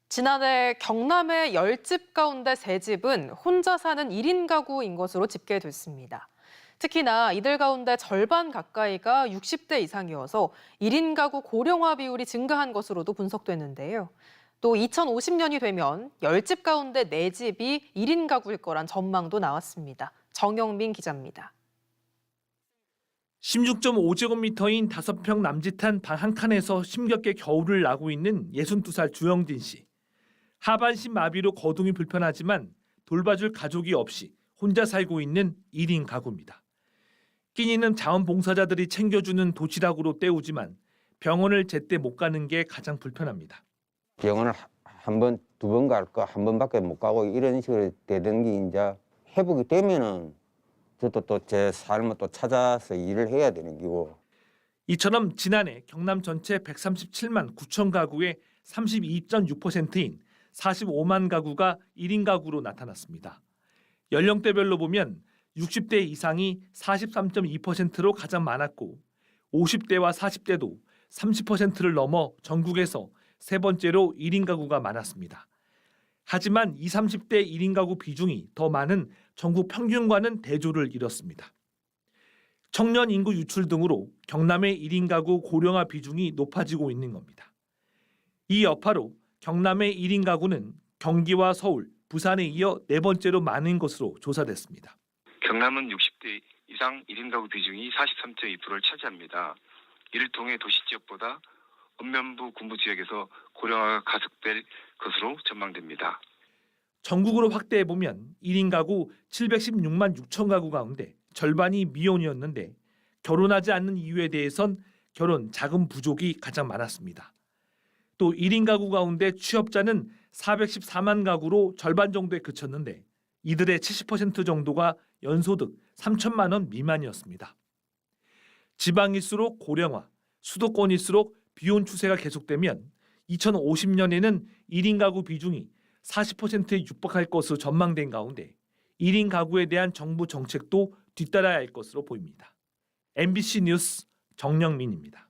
지난해 경남의 10집 가운데 3집은 혼자 사는 1인 가구인 것으로 집계됐습니다. 특히나 이들 가운데 절반 가까이가 60대 이상이어서 1인 가구 고령화 비율이 증가한 것으로도 분석됐는데요. 또 2050년이 되면 10집 가운데 4집이 1인 가구일 거란 전망도 나왔습니다. 정영민 기자입니다. 16.5제곱미터인 5평 남짓한 방 한 칸에서 힘겹게 겨울을 나고 있는 62살 주영진 씨. 하반신 마비로 거동이 불편하지만 돌봐줄 가족이 없이 혼자 살고 있는 1인 가구입니다. 끼니는 자원봉사자들이 챙겨주는 도시락으로 때우지만 병원을 제때 못 가는 게 가장 불편합니다. 병원을 한 번, 2번 갈까 한 번밖에 못 가고 이런 식으로 되던 게 이제 회복이 되면은 저도 또 제 삶을 또 찾아서 일을 해야 되는 거고. 이처럼 지난해 경남 전체 137만 9천 가구의 32.6%인 45만 가구가 1인 가구로 나타났습니다. 연령대별로 보면 60대 이상이 43.2%로 가장 많았고 50대와 40대도 30%를 넘어 전국에서 세 번째로 1인 가구가 많았습니다. 하지만 20, 30대 1인 가구 비중이 더 많은 전국 평균과는 대조를 이뤘습니다. 청년 인구 유출 등으로 경남의 1인 가구 고령화 비중이 높아지고 있는 겁니다. 이 여파로 경남의 1인 가구는 경기와 서울, 부산에 이어 4번째로 많은 것으로 조사됐습니다. 경남은 60대 이상 1인 가구 비중이 43.2%를 차지합니다. 이를 통해 도시 지역보다 언면부 군부 지역에서 고령화가 가속될 것으로 전망됩니다. 전국으로 확대해보면 1인 가구 716만 6천 가구 가운데 절반이 미혼이었는데 결혼하지 않는 이유에 대해선 결혼 자금 부족이 가장 많았습니다. 또 1인 가구 가운데 취업자는 414만 가구로 절반 정도에 그쳤는데 이들의 70% 정도가 연소득 3천만 원 미만이었습니다. 지방일수록 고령화, 수도권일수록 비혼 추세가 계속되면 2050년에는 1인 가구 비중이 40%에 육박할 것으로 전망된 가운데 1인 가구에 대한 정부 정책도 뒤따라야 할 것으로 보입니다. MBC 뉴스 정영민입니다.